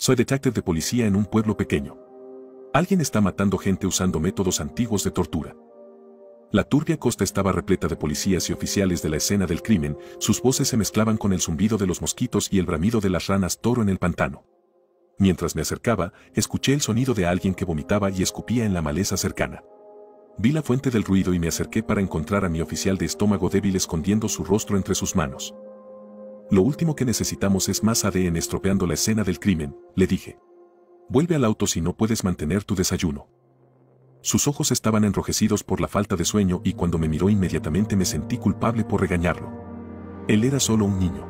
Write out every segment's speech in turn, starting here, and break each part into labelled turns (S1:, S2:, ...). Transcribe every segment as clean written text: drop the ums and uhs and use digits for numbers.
S1: Soy detective de policía en un pueblo pequeño. Alguien está matando gente usando métodos antiguos de tortura. La turbia costa estaba repleta de policías y oficiales de la escena del crimen, sus voces se mezclaban con el zumbido de los mosquitos y el bramido de las ranas toro en el pantano. Mientras me acercaba, escuché el sonido de alguien que vomitaba y escupía en la maleza cercana. Vi la fuente del ruido y me acerqué para encontrar a mi oficial de estómago débil escondiendo su rostro entre sus manos. Lo último que necesitamos es más ADN estropeando la escena del crimen, le dije. Vuelve al auto si no puedes mantener tu desayuno. Sus ojos estaban enrojecidos por la falta de sueño y cuando me miró inmediatamente me sentí culpable por regañarlo. Él era solo un niño.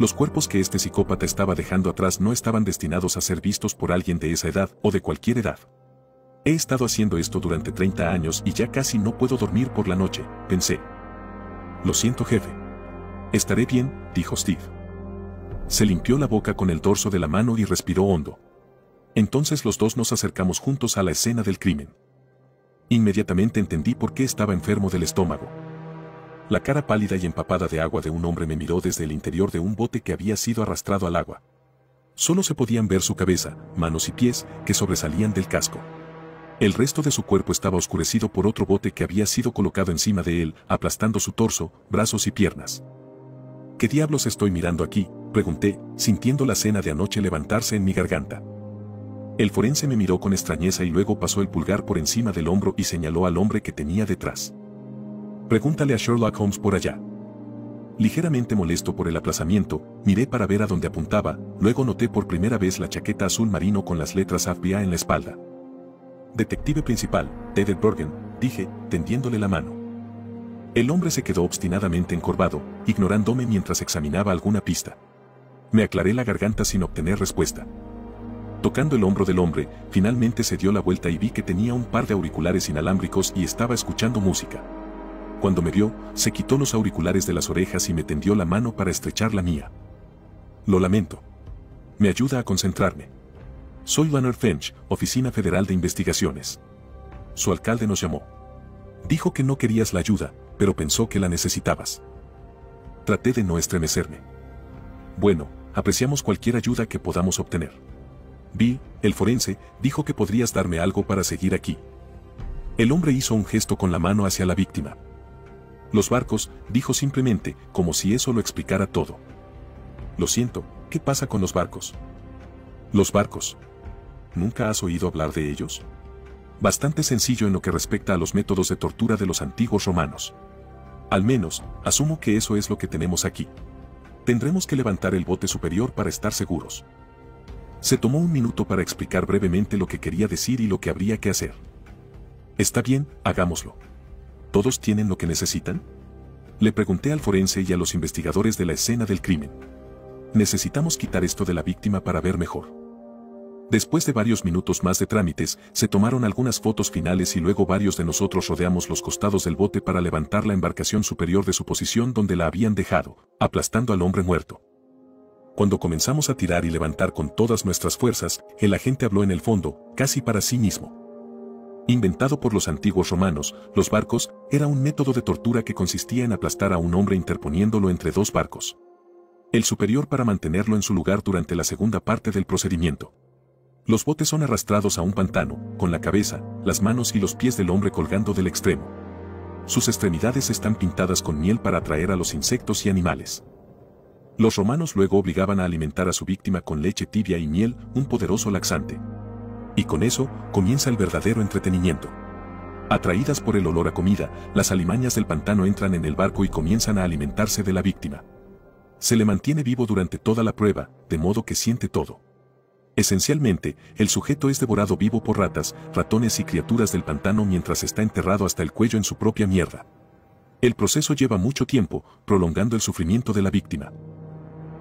S1: Los cuerpos que este psicópata estaba dejando atrás no estaban destinados a ser vistos por alguien de esa edad o de cualquier edad. He estado haciendo esto durante 30 años y ya casi no puedo dormir por la noche, pensé. Lo siento, jefe. Estaré bien, dijo Steve. Se limpió la boca con el dorso de la mano y respiró hondo. Entonces los dos nos acercamos juntos a la escena del crimen. Inmediatamente entendí por qué estaba enfermo del estómago. La cara pálida y empapada de agua de un hombre me miró desde el interior de un bote que había sido arrastrado al agua. Solo se podían ver su cabeza, manos y pies, que sobresalían del casco. El resto de su cuerpo estaba oscurecido por otro bote que había sido colocado encima de él, aplastando su torso, brazos y piernas. ¿Qué diablos estoy mirando aquí?, pregunté, sintiendo la cena de anoche levantarse en mi garganta. El forense me miró con extrañeza y luego pasó el pulgar por encima del hombro y señaló al hombre que tenía detrás. Pregúntale a Sherlock Holmes por allá. Ligeramente molesto por el aplazamiento, miré para ver a dónde apuntaba, luego noté por primera vez la chaqueta azul marino con las letras FBI en la espalda. Detective principal, David Bergen, dije, tendiéndole la mano. El hombre se quedó obstinadamente encorvado, ignorándome mientras examinaba alguna pista. Me aclaré la garganta sin obtener respuesta. Tocando el hombro del hombre, finalmente se dio la vuelta y vi que tenía un par de auriculares inalámbricos y estaba escuchando música. Cuando me vio, se quitó los auriculares de las orejas y me tendió la mano para estrechar la mía. Lo lamento. Me ayuda a concentrarme. Soy Leonard Finch, Oficina Federal de Investigaciones. Su alcalde nos llamó. Dijo que no querías la ayuda, pero pensó que la necesitabas. Traté de no estremecerme. Bueno, apreciamos cualquier ayuda que podamos obtener. Bill, el forense, dijo que podrías darme algo para seguir aquí. El hombre hizo un gesto con la mano hacia la víctima. Los barcos, dijo simplemente, como si eso lo explicara todo. Lo siento, ¿qué pasa con los barcos? Los barcos. ¿Nunca has oído hablar de ellos? Bastante sencillo en lo que respecta a los métodos de tortura de los antiguos romanos. Al menos, asumo que eso es lo que tenemos aquí. Tendremos que levantar el bote superior para estar seguros. Se tomó un minuto para explicar brevemente lo que quería decir y lo que habría que hacer. Está bien, hagámoslo. ¿Todos tienen lo que necesitan? Le pregunté al forense y a los investigadores de la escena del crimen. Necesitamos quitar esto de la víctima para ver mejor. Después de varios minutos más de trámites, se tomaron algunas fotos finales y luego varios de nosotros rodeamos los costados del bote para levantar la embarcación superior de su posición donde la habían dejado, aplastando al hombre muerto. Cuando comenzamos a tirar y levantar con todas nuestras fuerzas, el agente habló en el fondo, casi para sí mismo. Inventado por los antiguos romanos, los barcos era un método de tortura que consistía en aplastar a un hombre interponiéndolo entre dos barcos. El superior para mantenerlo en su lugar durante la segunda parte del procedimiento. Los botes son arrastrados a un pantano, con la cabeza, las manos y los pies del hombre colgando del extremo. Sus extremidades están pintadas con miel para atraer a los insectos y animales. Los romanos luego obligaban a alimentar a su víctima con leche tibia y miel, un poderoso laxante. Y con eso, comienza el verdadero entretenimiento. Atraídas por el olor a comida, las alimañas del pantano entran en el barco y comienzan a alimentarse de la víctima. Se le mantiene vivo durante toda la prueba, de modo que siente todo. Esencialmente, el sujeto es devorado vivo por ratas, ratones y criaturas del pantano mientras está enterrado hasta el cuello en su propia mierda. El proceso lleva mucho tiempo, prolongando el sufrimiento de la víctima.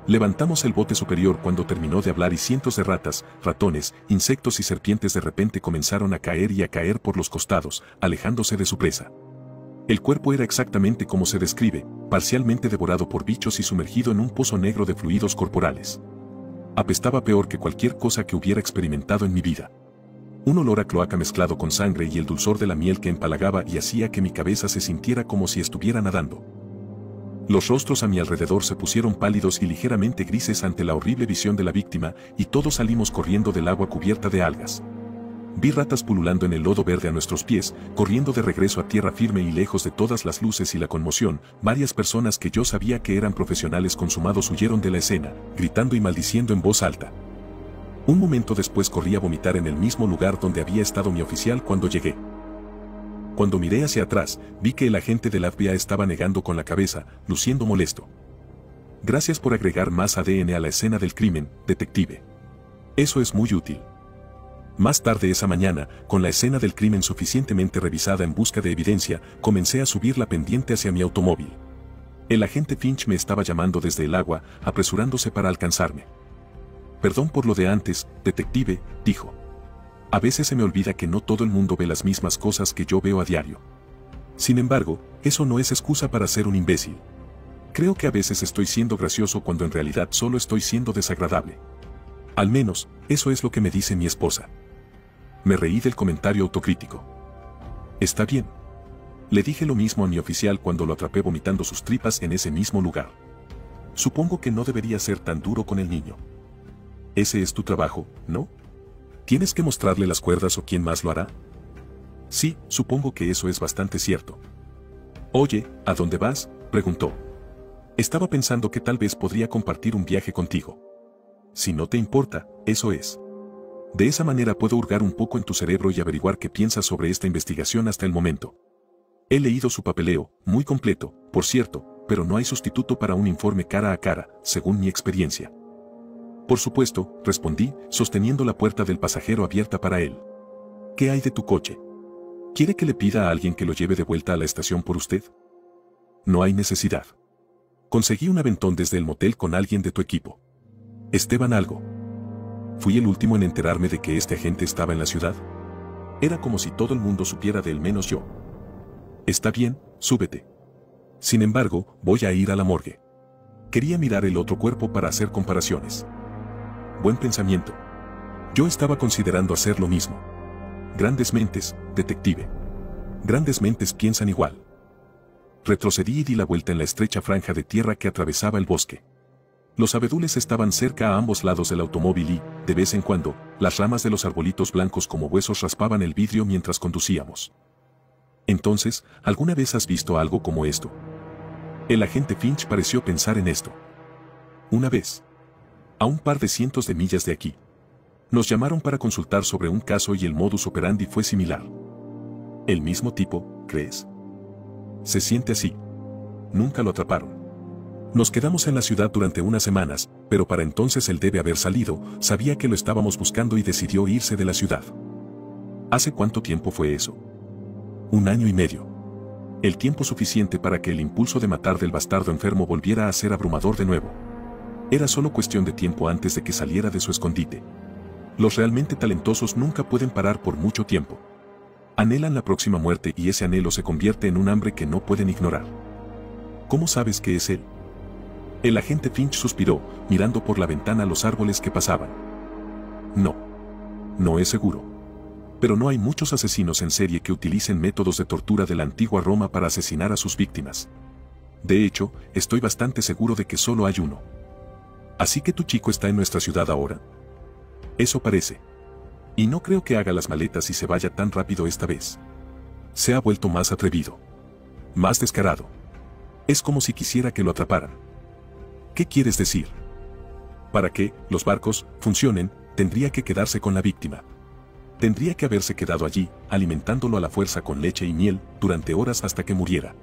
S1: Levantamos el bote superior cuando terminó de hablar y cientos de ratas, ratones, insectos y serpientes de repente comenzaron a caer por los costados, alejándose de su presa. El cuerpo era exactamente como se describe, parcialmente devorado por bichos y sumergido en un pozo negro de fluidos corporales. Apestaba peor que cualquier cosa que hubiera experimentado en mi vida. Un olor a cloaca mezclado con sangre y el dulzor de la miel que empalagaba y hacía que mi cabeza se sintiera como si estuviera nadando. Los rostros a mi alrededor se pusieron pálidos y ligeramente grises ante la horrible visión de la víctima, y todos salimos corriendo del agua cubierta de algas. Vi ratas pululando en el lodo verde a nuestros pies, corriendo de regreso a tierra firme y lejos de todas las luces y la conmoción. Varias personas que yo sabía que eran profesionales consumados huyeron de la escena, gritando y maldiciendo en voz alta. Un momento después corrí a vomitar en el mismo lugar donde había estado mi oficial cuando llegué. Cuando miré hacia atrás, vi que el agente del FBI estaba negando con la cabeza, luciendo molesto. Gracias por agregar más ADN a la escena del crimen, detective. Eso es muy útil. Más tarde esa mañana, con la escena del crimen suficientemente revisada en busca de evidencia, comencé a subir la pendiente hacia mi automóvil. El agente Finch me estaba llamando desde el agua, apresurándose para alcanzarme. Perdón por lo de antes, detective, dijo. A veces se me olvida que no todo el mundo ve las mismas cosas que yo veo a diario. Sin embargo, eso no es excusa para ser un imbécil. Creo que a veces estoy siendo gracioso cuando en realidad solo estoy siendo desagradable. Al menos, eso es lo que me dice mi esposa. Me reí del comentario autocrítico. Está bien. Le dije lo mismo a mi oficial cuando lo atrapé vomitando sus tripas en ese mismo lugar. Supongo que no debería ser tan duro con el niño. Ese es tu trabajo, ¿no? ¿Tienes que mostrarle las cuerdas o quién más lo hará? Sí, supongo que eso es bastante cierto. Oye, ¿a dónde vas?, preguntó. Estaba pensando que tal vez podría compartir un viaje contigo. Si no te importa, eso es. De esa manera puedo hurgar un poco en tu cerebro y averiguar qué piensas sobre esta investigación hasta el momento. He leído su papeleo, muy completo, por cierto, pero no hay sustituto para un informe cara a cara, según mi experiencia. Por supuesto, respondí, sosteniendo la puerta del pasajero abierta para él. ¿Qué hay de tu coche? ¿Quiere que le pida a alguien que lo lleve de vuelta a la estación por usted? No hay necesidad. Conseguí un aventón desde el motel con alguien de tu equipo. Esteban algo. Fui el último en enterarme de que este agente estaba en la ciudad. Era como si todo el mundo supiera de él menos yo. Está bien, súbete. Sin embargo, voy a ir a la morgue. Quería mirar el otro cuerpo para hacer comparaciones. Buen pensamiento. Yo estaba considerando hacer lo mismo. Grandes mentes, detective. Grandes mentes piensan igual. Retrocedí y di la vuelta en la estrecha franja de tierra que atravesaba el bosque. Los abedules estaban cerca a ambos lados del automóvil y, de vez en cuando, las ramas de los arbolitos blancos como huesos raspaban el vidrio mientras conducíamos. Entonces, ¿alguna vez has visto algo como esto? El agente Finch pareció pensar en esto. Una vez. A un par de cientos de millas de aquí. Nos llamaron para consultar sobre un caso y el modus operandi fue similar. ¿El mismo tipo, crees? Se siente así. Nunca lo atraparon. Nos quedamos en la ciudad durante unas semanas, pero para entonces él debe haber salido, sabía que lo estábamos buscando y decidió irse de la ciudad. ¿Hace cuánto tiempo fue eso? 1 año y medio. El tiempo suficiente para que el impulso de matar del bastardo enfermo volviera a ser abrumador de nuevo. Era solo cuestión de tiempo antes de que saliera de su escondite. Los realmente talentosos nunca pueden parar por mucho tiempo. Anhelan la próxima muerte y ese anhelo se convierte en un hambre que no pueden ignorar. ¿Cómo sabes que es él? El agente Finch suspiró, mirando por la ventana los árboles que pasaban. No es seguro. Pero no hay muchos asesinos en serie que utilicen métodos de tortura de la antigua Roma para asesinar a sus víctimas. De hecho, estoy bastante seguro de que solo hay uno. ¿Así que tu chico está en nuestra ciudad ahora? Eso parece. Y no creo que haga las maletas y se vaya tan rápido esta vez. Se ha vuelto más atrevido. Más descarado. Es como si quisiera que lo atraparan. ¿Qué quieres decir? Para que los barcos funcionen, tendría que quedarse con la víctima. Tendría que haberse quedado allí, alimentándolo a la fuerza con leche y miel, durante horas hasta que muriera.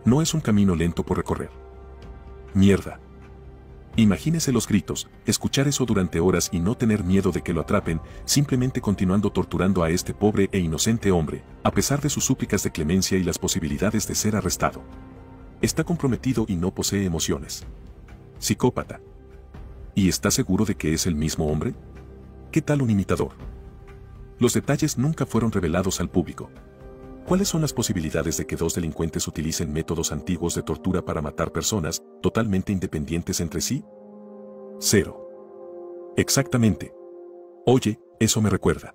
S1: No es un camino lento por recorrer. Mierda. Imagínese los gritos, escuchar eso durante horas y no tener miedo de que lo atrapen, simplemente continuando torturando a este pobre e inocente hombre, a pesar de sus súplicas de clemencia y las posibilidades de ser arrestado. Está comprometido y no posee emociones. Psicópata. ¿Y está seguro de que es el mismo hombre? ¿Qué tal un imitador? Los detalles nunca fueron revelados al público. ¿Cuáles son las posibilidades de que 2 delincuentes utilicen métodos antiguos de tortura para matar personas, totalmente independientes entre sí? 0. Exactamente. Oye, eso me recuerda.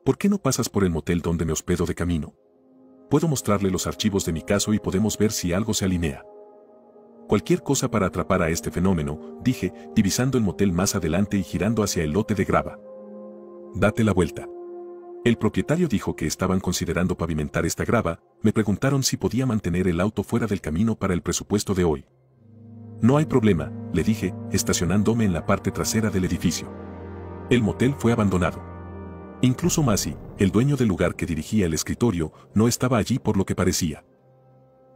S1: ¿Por qué no pasas por el motel donde me hospedo de camino? Puedo mostrarle los archivos de mi caso y podemos ver si algo se alinea. Cualquier cosa para atrapar a este fenómeno, dije, divisando el motel más adelante y girando hacia el lote de grava. Date la vuelta. El propietario dijo que estaban considerando pavimentar esta grava. Me preguntaron si podía mantener el auto fuera del camino para el presupuesto de hoy. No hay problema, le dije, estacionándome en la parte trasera del edificio. El motel fue abandonado. Incluso Masi, el dueño del lugar que dirigía el escritorio, no estaba allí por lo que parecía.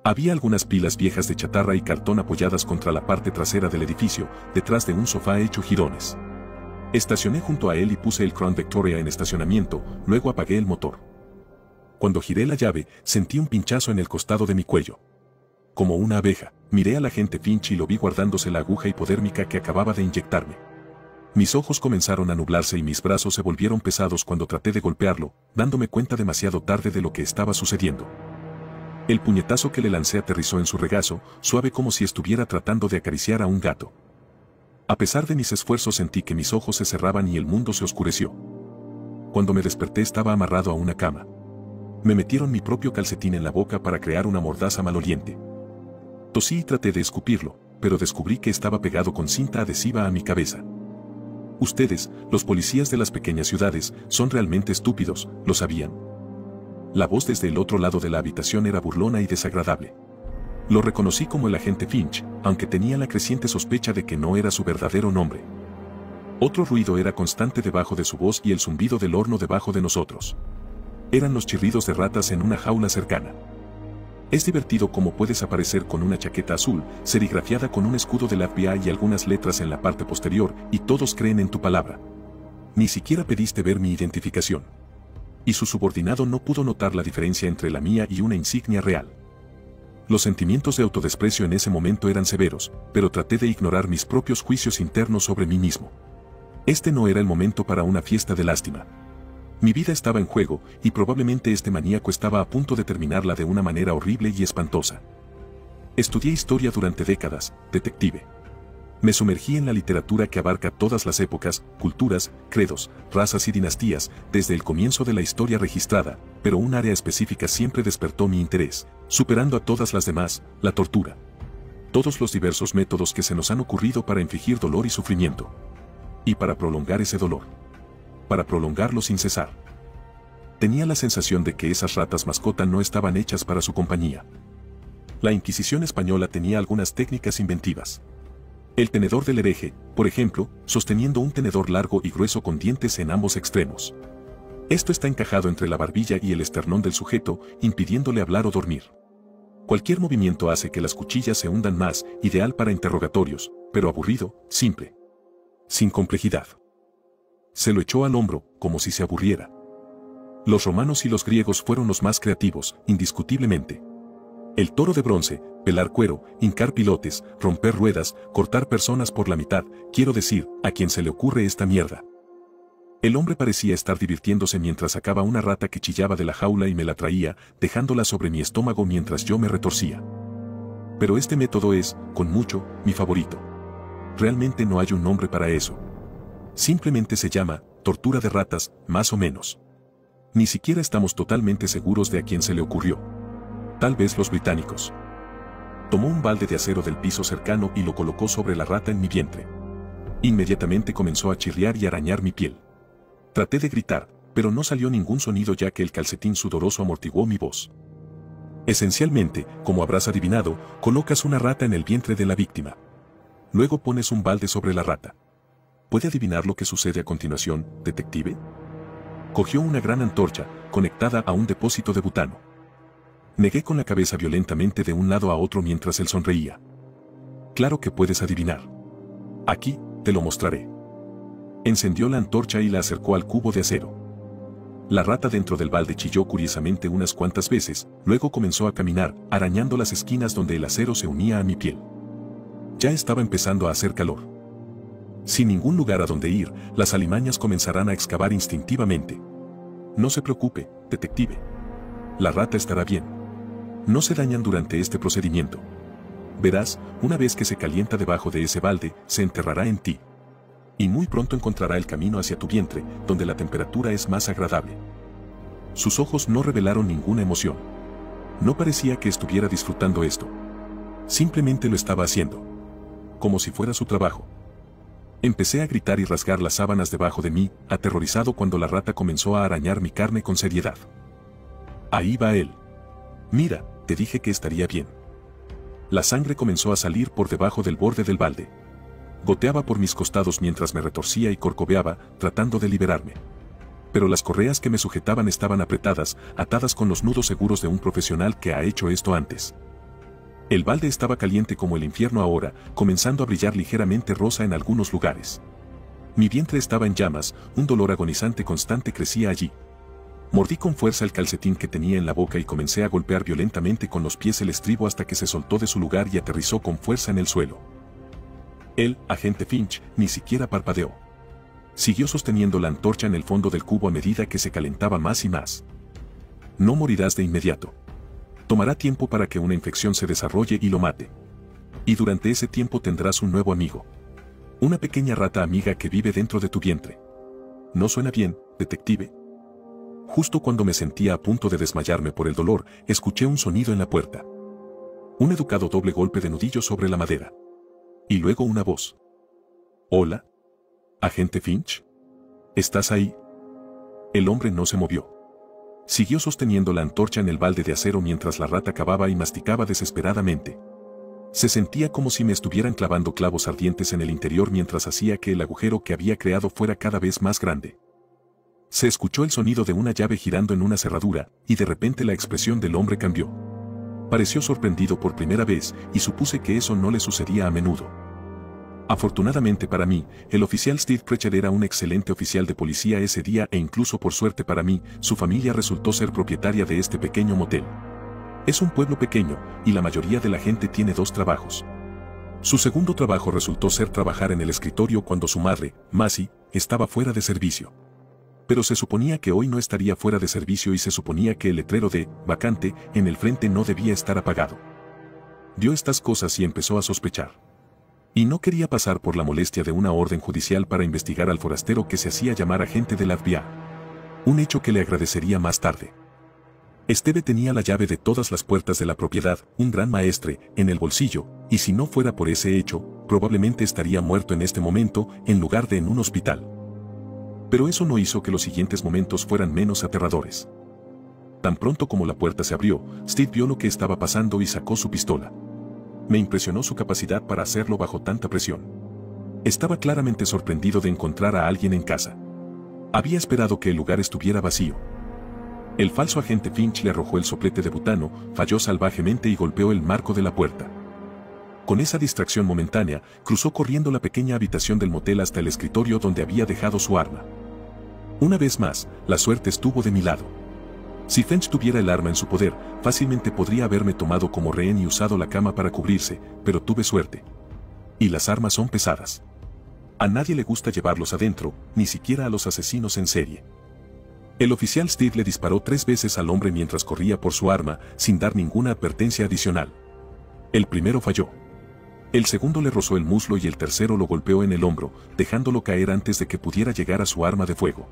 S1: Había algunas pilas viejas de chatarra y cartón apoyadas contra la parte trasera del edificio, detrás de un sofá hecho jirones. Estacioné junto a él y puse el Crown Victoria en estacionamiento, luego apagué el motor. Cuando giré la llave, sentí un pinchazo en el costado de mi cuello. Como una abeja, miré al agente Finch y lo vi guardándose la aguja hipodérmica que acababa de inyectarme. Mis ojos comenzaron a nublarse y mis brazos se volvieron pesados cuando traté de golpearlo, dándome cuenta demasiado tarde de lo que estaba sucediendo. El puñetazo que le lancé aterrizó en su regazo, suave como si estuviera tratando de acariciar a un gato. A pesar de mis esfuerzos sentí que mis ojos se cerraban y el mundo se oscureció. Cuando me desperté estaba amarrado a una cama. Me metieron mi propio calcetín en la boca para crear una mordaza maloliente. Tosí y traté de escupirlo, pero descubrí que estaba pegado con cinta adhesiva a mi cabeza. Ustedes, los policías de las pequeñas ciudades, son realmente estúpidos, ¿lo sabían? La voz desde el otro lado de la habitación era burlona y desagradable. Lo reconocí como el agente Finch, aunque tenía la creciente sospecha de que no era su verdadero nombre. Otro ruido era constante debajo de su voz y el zumbido del horno debajo de nosotros. Eran los chirridos de ratas en una jaula cercana. Es divertido cómo puedes aparecer con una chaqueta azul, serigrafiada con un escudo del FBI y algunas letras en la parte posterior, y todos creen en tu palabra. Ni siquiera pediste ver mi identificación. Y su subordinado no pudo notar la diferencia entre la mía y una insignia real. Los sentimientos de autodesprecio en ese momento eran severos, pero traté de ignorar mis propios juicios internos sobre mí mismo. Este no era el momento para una fiesta de lástima. Mi vida estaba en juego, y probablemente este maníaco estaba a punto de terminarla de una manera horrible y espantosa. Estudié historia durante décadas, detective. Me sumergí en la literatura que abarca todas las épocas, culturas, credos, razas y dinastías, desde el comienzo de la historia registrada, pero un área específica siempre despertó mi interés, superando a todas las demás, la tortura. Todos los diversos métodos que se nos han ocurrido para infligir dolor y sufrimiento. Y para prolongar ese dolor. Para prolongarlo sin cesar. Tenía la sensación de que esas ratas mascota no estaban hechas para su compañía. La Inquisición española tenía algunas técnicas inventivas. El tenedor del hereje, por ejemplo, sosteniendo un tenedor largo y grueso con dientes en ambos extremos. Esto está encajado entre la barbilla y el esternón del sujeto, impidiéndole hablar o dormir. Cualquier movimiento hace que las cuchillas se hundan más, ideal para interrogatorios, pero aburrido, simple. Sin complejidad. Se lo echó al hombro, como si se aburriera. Los romanos y los griegos fueron los más creativos, indiscutiblemente. El toro de bronce, pelar cuero, hincar pilotes, romper ruedas, cortar personas por la mitad, quiero decir, ¿a quién se le ocurre esta mierda? El hombre parecía estar divirtiéndose mientras sacaba una rata que chillaba de la jaula y me la traía, dejándola sobre mi estómago mientras yo me retorcía. Pero este método es, con mucho, mi favorito. Realmente no hay un nombre para eso. Simplemente se llama, tortura de ratas, más o menos. Ni siquiera estamos totalmente seguros de a quién se le ocurrió. Tal vez los británicos. Tomó un balde de acero del piso cercano y lo colocó sobre la rata en mi vientre. Inmediatamente comenzó a chirriar y arañar mi piel. Traté de gritar, pero no salió ningún sonido ya que el calcetín sudoroso amortiguó mi voz. Esencialmente, como habrás adivinado, colocas una rata en el vientre de la víctima. Luego pones un balde sobre la rata. ¿Puede adivinar lo que sucede a continuación, detective? Cogió una gran antorcha, conectada a un depósito de butano. Negué con la cabeza violentamente de un lado a otro mientras él sonreía. Claro que puedes adivinar. Aquí, te lo mostraré. Encendió la antorcha y la acercó al cubo de acero. La rata dentro del balde chilló curiosamente unas cuantas veces, luego comenzó a caminar, arañando las esquinas donde el acero se unía a mi piel. Ya estaba empezando a hacer calor. Sin ningún lugar a donde ir, las alimañas comenzarán a excavar instintivamente. No se preocupe, detective. La rata estará bien. No se dañan durante este procedimiento. Verás, una vez que se calienta debajo de ese balde, se enterrará en ti. Y muy pronto encontrará el camino hacia tu vientre, donde la temperatura es más agradable. Sus ojos no revelaron ninguna emoción. No parecía que estuviera disfrutando esto. Simplemente lo estaba haciendo. Como si fuera su trabajo. Empecé a gritar y rasgar las sábanas debajo de mí, aterrorizado cuando la rata comenzó a arañar mi carne con seriedad. Ahí va él. Mira, te dije que estaría bien. La sangre comenzó a salir por debajo del borde del balde. Goteaba por mis costados mientras me retorcía y corcoveaba, tratando de liberarme. Pero las correas que me sujetaban estaban apretadas, atadas con los nudos seguros de un profesional que ha hecho esto antes. El balde estaba caliente como el infierno ahora, comenzando a brillar ligeramente rosa en algunos lugares. Mi vientre estaba en llamas, un dolor agonizante constante crecía allí. Mordí con fuerza el calcetín que tenía en la boca y comencé a golpear violentamente con los pies el estribo hasta que se soltó de su lugar y aterrizó con fuerza en el suelo. El agente Finch ni siquiera parpadeó. Siguió sosteniendo la antorcha en el fondo del cubo a medida que se calentaba más y más. No morirás de inmediato. Tomará tiempo para que una infección se desarrolle y lo mate. Y durante ese tiempo tendrás un nuevo amigo. Una pequeña rata amiga que vive dentro de tu vientre. ¿No suena bien, detective? Justo cuando me sentía a punto de desmayarme por el dolor, escuché un sonido en la puerta. Un educado doble golpe de nudillo sobre la madera. Y luego una voz. «Hola. ¿Agente Finch? ¿Estás ahí?» El hombre no se movió. Siguió sosteniendo la antorcha en el balde de acero mientras la rata cavaba y masticaba desesperadamente. Se sentía como si me estuvieran clavando clavos ardientes en el interior mientras hacía que el agujero que había creado fuera cada vez más grande. Se escuchó el sonido de una llave girando en una cerradura, y de repente la expresión del hombre cambió. Pareció sorprendido por primera vez, y supuse que eso no le sucedía a menudo. Afortunadamente para mí, el oficial Steve Pritchard era un excelente oficial de policía ese día e incluso por suerte para mí, su familia resultó ser propietaria de este pequeño motel. Es un pueblo pequeño, y la mayoría de la gente tiene dos trabajos. Su segundo trabajo resultó ser trabajar en el escritorio cuando su madre, Macy, estaba fuera de servicio. Pero se suponía que hoy no estaría fuera de servicio y se suponía que el letrero de «vacante» en el frente no debía estar apagado. Vio estas cosas y empezó a sospechar. Y no quería pasar por la molestia de una orden judicial para investigar al forastero que se hacía llamar agente del FBI. Un hecho que le agradecería más tarde. Steve tenía la llave de todas las puertas de la propiedad, un gran maestre, en el bolsillo, y si no fuera por ese hecho, probablemente estaría muerto en este momento, en lugar de en un hospital. Pero eso no hizo que los siguientes momentos fueran menos aterradores. Tan pronto como la puerta se abrió, Steve vio lo que estaba pasando y sacó su pistola. Me impresionó su capacidad para hacerlo bajo tanta presión. Estaba claramente sorprendido de encontrar a alguien en casa. Había esperado que el lugar estuviera vacío. El falso agente Finch le arrojó el soplete de butano, falló salvajemente y golpeó el marco de la puerta. Con esa distracción momentánea, cruzó corriendo la pequeña habitación del motel hasta el escritorio donde había dejado su arma. Una vez más, la suerte estuvo de mi lado. Si Finch tuviera el arma en su poder, fácilmente podría haberme tomado como rehén y usado la cama para cubrirse, pero tuve suerte. Y las armas son pesadas. A nadie le gusta llevarlos adentro, ni siquiera a los asesinos en serie. El oficial Steve le disparó 3 veces al hombre mientras corría por su arma, sin dar ninguna advertencia adicional. El primero falló. El segundo le rozó el muslo y el tercero lo golpeó en el hombro, dejándolo caer antes de que pudiera llegar a su arma de fuego.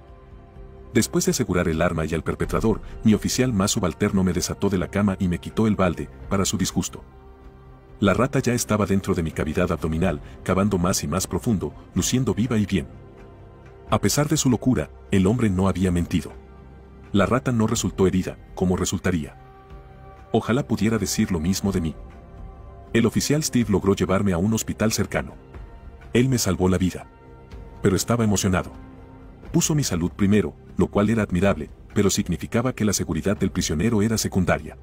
S1: Después de asegurar el arma y al perpetrador, mi oficial más subalterno me desató de la cama y me quitó el balde, para su disgusto. La rata ya estaba dentro de mi cavidad abdominal, cavando más y más profundo, luciendo viva y bien. A pesar de su locura, el hombre no había mentido. La rata no resultó herida, como resultaría. Ojalá pudiera decir lo mismo de mí. El oficial Steve logró llevarme a un hospital cercano. Él me salvó la vida. Pero estaba emocionado. Puso mi salud primero, lo cual era admirable, pero significaba que la seguridad del prisionero era secundaria.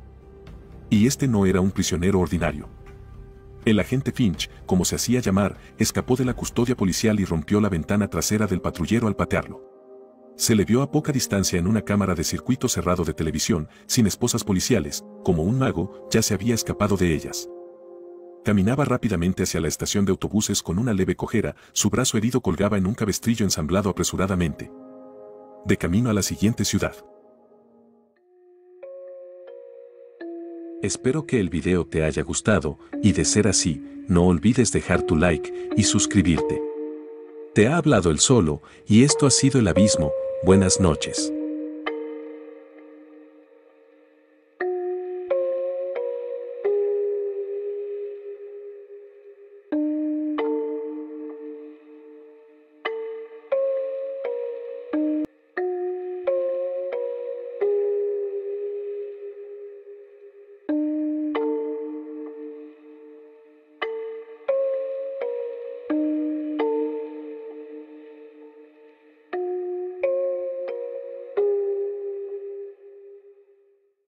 S1: Y este no era un prisionero ordinario. El agente Finch, como se hacía llamar, escapó de la custodia policial y rompió la ventana trasera del patrullero al patearlo. Se le vio a poca distancia en una cámara de circuito cerrado de televisión, sin esposas policiales, como un mago, ya se había escapado de ellas. Caminaba rápidamente hacia la estación de autobuses con una leve cojera, su brazo herido colgaba en un cabestrillo ensamblado apresuradamente. De camino a la siguiente ciudad. Espero que el video te haya gustado, y de ser así, no olvides dejar tu like y suscribirte. Te ha hablado el Solo, y esto ha sido El Abismo. Buenas noches.